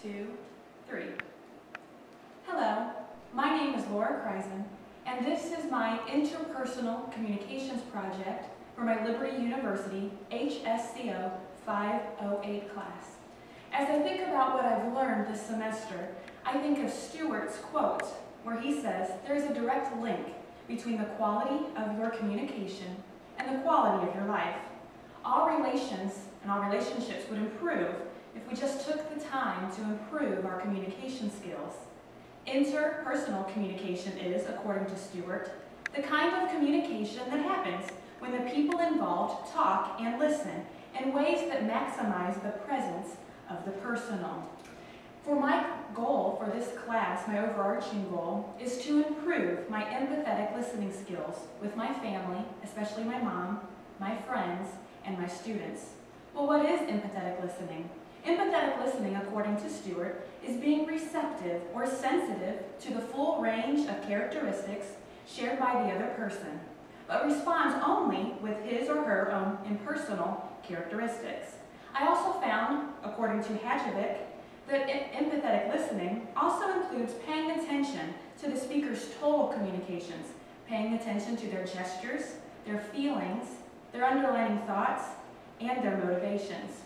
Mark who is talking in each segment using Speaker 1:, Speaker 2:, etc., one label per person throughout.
Speaker 1: 2, 3. Hello, my name is Krizan, and this is my Interpersonal Communications project for my Liberty University HSCO 508 class. As I think about what I've learned this semester, I think of Stewart's quote, where he says, there is a direct link between the quality of your communication and the quality of your life. All relations and all relationships would improve if we just took the time to improve our communication skills. Interpersonal communication is, according to Stewart, the kind of communication that happens when the people involved talk and listen in ways that maximize the presence of the personal. For my goal for this class, my overarching goal, is to improve my empathetic listening skills with my family, especially my mom, my friends, and my students. Well, what is empathetic listening? Empathetic listening, according to Stewart, is being receptive or sensitive to the full range of characteristics shared by the other person, but responds only with his or her own impersonal characteristics. I also found, according to Hadjovic, that empathetic listening also includes paying attention to the speaker's total communications, paying attention to their gestures, their feelings, their underlying thoughts, and their motivations.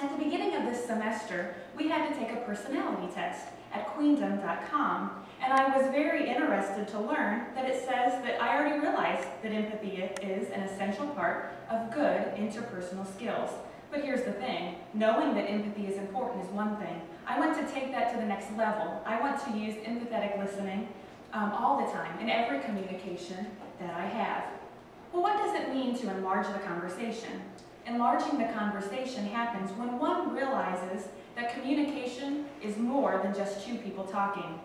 Speaker 1: At the beginning of this semester, we had to take a personality test at queendom.com, and I was very interested to learn that it says that I already realized that empathy is an essential part of good interpersonal skills. But here's the thing, knowing that empathy is important is one thing. I want to take that to the next level. I want to use empathetic listening all the time in every communication that I have. Well, what does it mean to enlarge the conversation? Enlarging the conversation happens when one realizes that communication is more than just two people talking.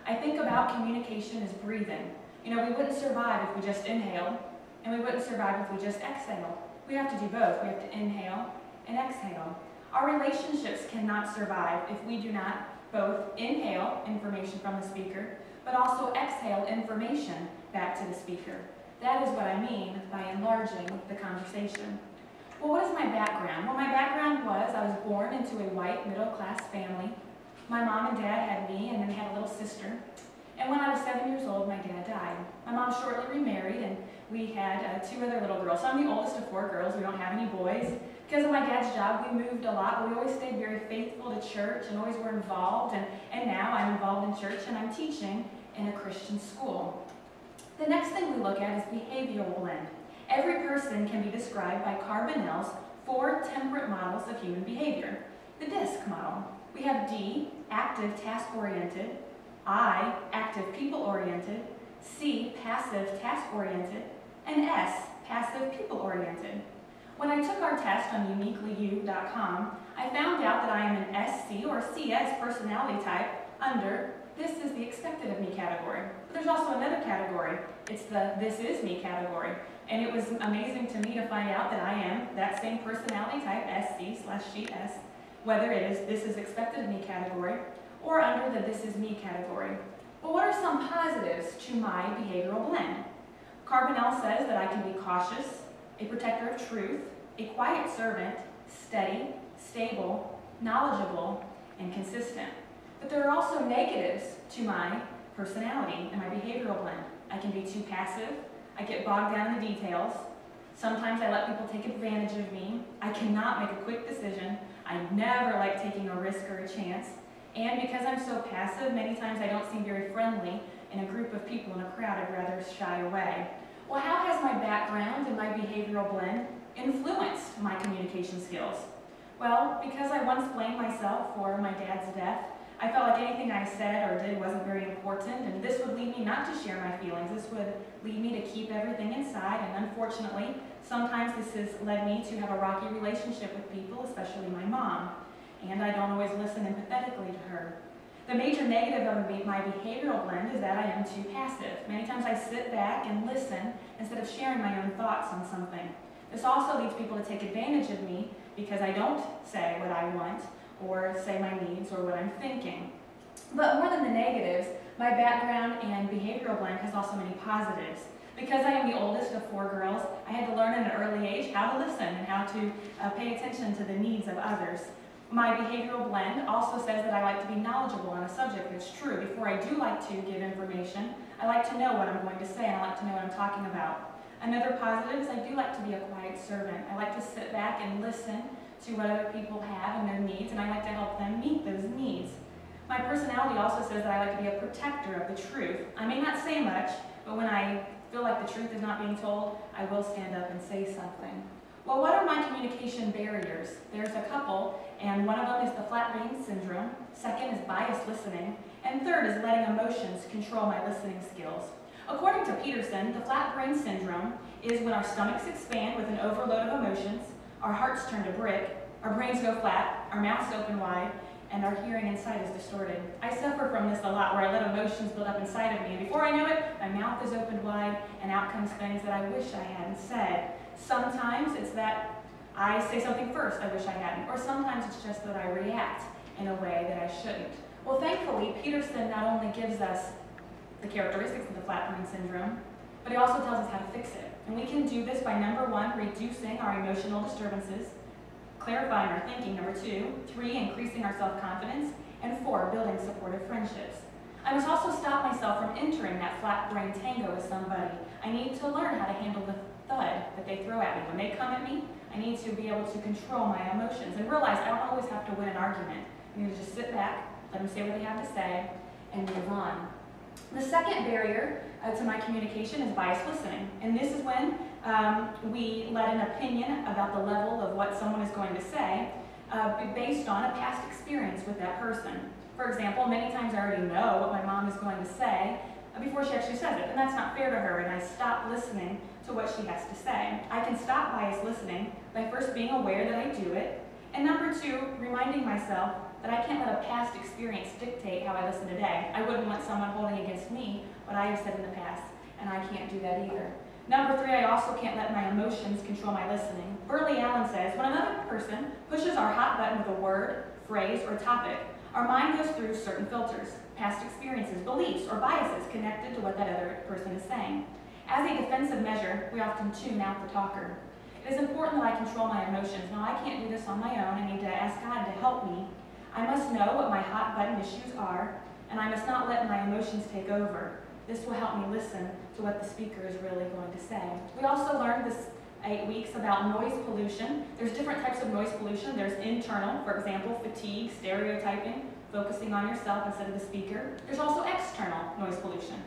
Speaker 1: I think about communication as breathing. You know, we wouldn't survive if we just inhaled, and we wouldn't survive if we just exhaled. We have to do both. We have to inhale and exhale. Our relationships cannot survive if we do not both inhale information from the speaker, but also exhale information back to the speaker. That is what I mean by enlarging the conversation. Well, what is my background? Well, my background was I was born into a white middle-class family. My mom and dad had me, and then we had a little sister. And when I was 7 years old, my dad died. My mom shortly remarried, and we had 2 other little girls. So I'm the oldest of 4 girls. We don't have any boys. Because of my dad's job, we moved a lot, but we always stayed very faithful to church and always were involved. And now I'm involved in church, and I'm teaching in a Christian school. The next thing we look at is behavioral blend. Every person can be described by Carbonell's 4 temperate models of human behavior. The DISC model. We have D, active task-oriented, I, active people-oriented, C, passive task-oriented, and S, passive people-oriented. When I took our test on uniquelyu.com, I found out that I am an SC or CS personality type under this is the expected of me category. But there's also another category. It's the this is me category. And it was amazing to me to find out that I am that same personality type, SC/GS, whether it is this is expected of me category or under the this is me category. But what are some positives to my behavioral blend? Carbonell says that I can be cautious, a protector of truth, a quiet servant, steady, stable, knowledgeable, and consistent. But there are also negatives to my personality and my behavioral blend. I can be too passive. I get bogged down in the details. Sometimes I let people take advantage of me. I cannot make a quick decision. I never like taking a risk or a chance. And because I'm so passive, many times I don't seem very friendly in a group of people in a crowd. I'd rather shy away. Well, how has my background and my behavioral blend influenced my communication skills? Well, because I once blamed myself for my dad's death, I felt like anything I said or did wasn't very important, and this would lead me not to share my feelings. This would lead me to keep everything inside, and unfortunately, sometimes this has led me to have a rocky relationship with people, especially my mom, and I don't always listen empathetically to her. The major negative of my behavioral blend is that I am too passive. Many times I sit back and listen instead of sharing my own thoughts on something. This also leads people to take advantage of me because I don't say what I want or say my needs or what I'm thinking. But more than the negatives, my background and behavioral blend has also many positives. Because I am the oldest of 4 girls, I had to learn at an early age how to listen and how to pay attention to the needs of others. My behavioral blend also says that I like to be knowledgeable on a subject. It's true. Before I do like to give information, I like to know what I'm going to say and I like to know what I'm talking about. Another positive is I do like to be a quiet servant. I like to sit back and listen to what other people have and their needs, and I like to help them meet those needs. My personality also says that I like to be a protector of the truth. I may not say much, but when I feel like the truth is not being told, I will stand up and say something. Well, what are my communication barriers? There's a couple, and one of them is the flat brain syndrome, second is biased listening, and third is letting emotions control my listening skills. According to Peterson, the flat brain syndrome is when our stomachs expand with an overload of emotions, our hearts turn to brick, our brains go flat, our mouths open wide, and our hearing and sight is distorted. I suffer from this a lot, where I let emotions build up inside of me, and before I know it, my mouth is opened wide, and out comes things that I wish I hadn't said. Sometimes it's that I say something first I wish I hadn't, or sometimes it's just that I react in a way that I shouldn't. Well, thankfully, Peterson not only gives us the characteristics of the flat brain syndrome, but he also tells us how to fix it. And we can do this by, number one, reducing our emotional disturbances, clarifying our thinking, number two, three, increasing our self-confidence, and four, building supportive friendships. I must also stop myself from entering that flat brain tango with somebody. I need to learn how to handle the thud that they throw at me. When they come at me, I need to be able to control my emotions and realize I don't always have to win an argument. I need to just sit back, let them say what they have to say, and move on. The second barrier to my communication is biased listening. And this is when we let an opinion about the level of what someone is going to say be based on a past experience with that person. For example, many times I already know what my mom is going to say before she actually says it, and that's not fair to her, and I stop listening to what she has to say. I can stop biased listening by first being aware that I do it, and number two, reminding myself that I can't let a past experience dictate how I listen today. I wouldn't want someone holding against me what I have said in the past, and I can't do that either. Number three, I also can't let my emotions control my listening. Burley Allen says, when another person pushes our hot button with a word, phrase, or topic, our mind goes through certain filters, past experiences, beliefs, or biases connected to what that other person is saying. As a defensive measure, we often tune out the talker. It is important that I control my emotions. Now, I can't do this on my own. I need to ask God to help me. I must know what my hot button issues are, and I must not let my emotions take over. This will help me listen to what the speaker is really going to say. We also learned this 8 weeks about noise pollution. There's different types of noise pollution. There's internal, for example, fatigue, stereotyping, focusing on yourself instead of the speaker. There's also external noise pollution,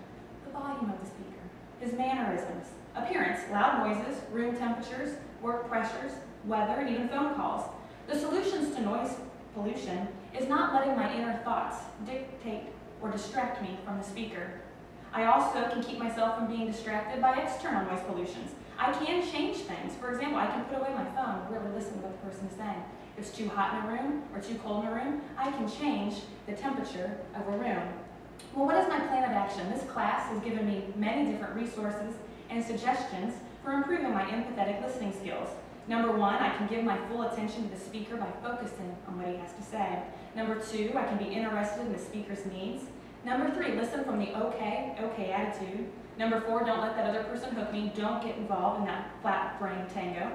Speaker 1: the volume of the speaker, his mannerisms, appearance, loud noises, room temperatures, work pressures, weather, and even phone calls. The solutions to noise pollution is not letting my inner thoughts dictate or distract me from the speaker. I also can keep myself from being distracted by external noise pollutions. I can change things. For example, I can put away my phone and really listen to what the person is saying. If it's too hot in a room or too cold in a room, I can change the temperature of a room. Well, what is my plan of action? This class has given me many different resources and suggestions for improving my empathetic listening skills. Number one, I can give my full attention to the speaker by focusing on what he has to say. Number two, I can be interested in the speaker's needs. Number three, listen from the okay attitude. Number four, don't let that other person hook me. Don't get involved in that flat brain tango.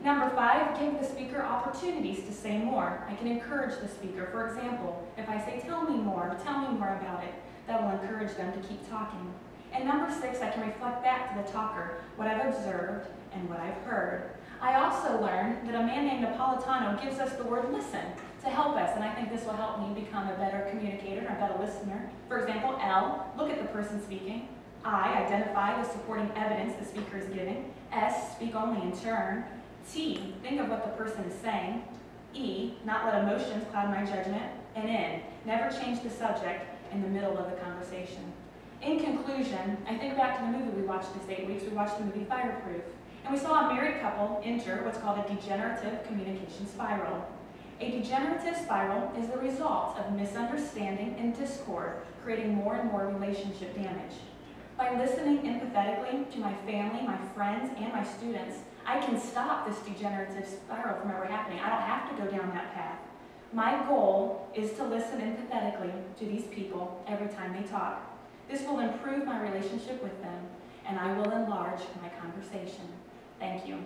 Speaker 1: Number five, give the speaker opportunities to say more. I can encourage the speaker. For example, if I say, tell me more about it, that will encourage them to keep talking. And number six, I can reflect back to the talker what I've observed and what I've heard. I also learned that a man named Napolitano gives us the word listen to help us, and I think this will help me become a better communicator and a better listener. For example, L, look at the person speaking. I, identify the supporting evidence the speaker is giving. S, speak only in turn. T, think of what the person is saying. E, not let emotions cloud my judgment. And N, never change the subject in the middle of the conversation. In conclusion, I think back to the movie we watched this 8 weeks. We watched the movie Fireproof. And we saw a married couple enter what's called a degenerative communication spiral. A degenerative spiral is the result of misunderstanding and discord, creating more and more relationship damage. By listening empathetically to my family, my friends, and my students, I can stop this degenerative spiral from ever happening. I don't have to go down that path. My goal is to listen empathetically to these people every time they talk. This will improve my relationship with them, and I will enlarge my conversation. Thank you.